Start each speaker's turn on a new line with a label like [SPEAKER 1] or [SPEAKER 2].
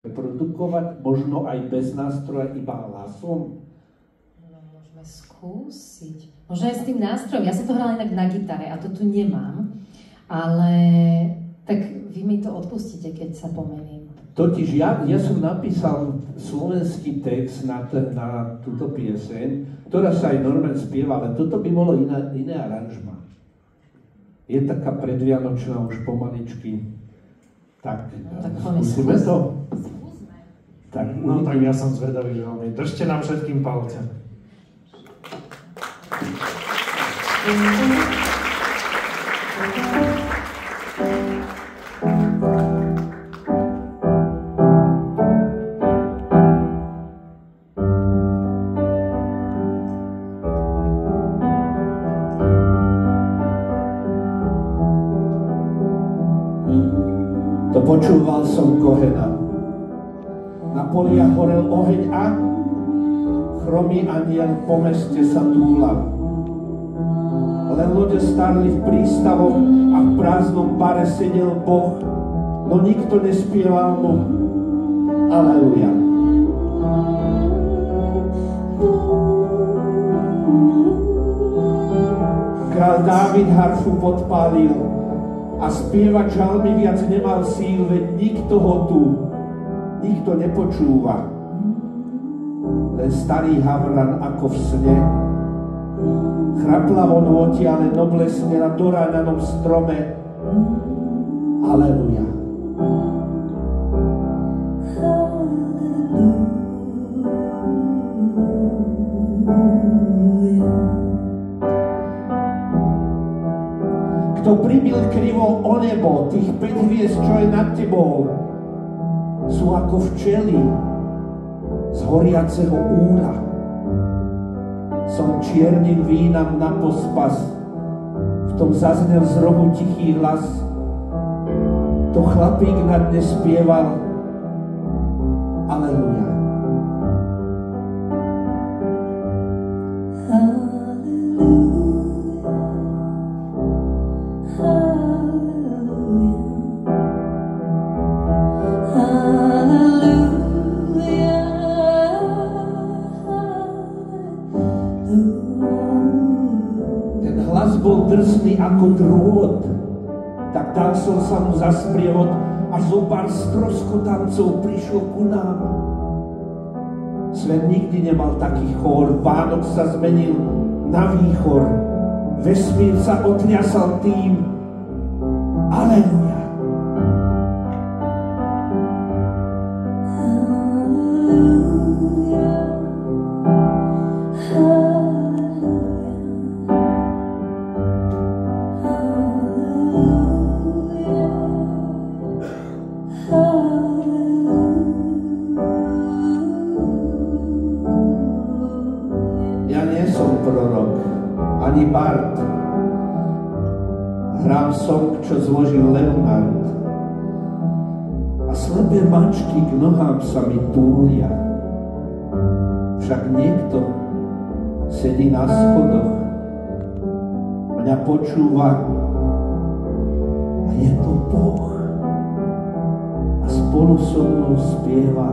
[SPEAKER 1] produkovať, možno aj bez nástroja, iba hlasom?
[SPEAKER 2] No, môžeme skúsiť. Možno aj s tým nástrojom. Ja som to hrala inak na gitare a to tu nemám, ale tak vy mi to odpustíte, keď sa pomením.
[SPEAKER 1] Totiž ja som napísal slovenský text na túto pieseň, ktorá sa aj normálne spieva, ale toto by bolo iné aranžma. Je taká predvianočná už pomaličky. Tak, skúsime to? Tak,
[SPEAKER 3] no tak ja som zvedavý veľmi. Držte nám všetkým palce.
[SPEAKER 1] Počúval som Kohena. Na poliach horel oheň a chromý aniel po meste sa túlal. Len lode starli v prístavoch a v prázdnom bare sedel Boh, no nikto nespieval mu Aleluja. Král Dávid harfu podpálil a spievať žalmy viac nemal síl, veď nikto ho tu, nikto nepočúva. Len starý havran ako v sne, chrapla von ale noblesne na doráňanom strome. Aleluja. Kto pribil krivo o nebo, tých 5 hviezd, čo je nad tebou, sú ako včely z horiaceho úra. Som čiernym vínam na pospas, v tom zaznel z rohu tichý hlas. To chlapík na dne spieval Aleluja. Drsný ako drôt, tak dal som sa mu za sprievod a zo pár stroskotancov prišlo ku nám. Svet nikdy nemal taký chór, Vánok sa zmenil na výchor, vesmír sa otliasal tým Aleluja. Čo zložil Leonard. A slepé mačky k nohám sa mi túlia. Však niekto sedí na schodoch, mňa počúva a je to Boh. A spolu so mnou spieva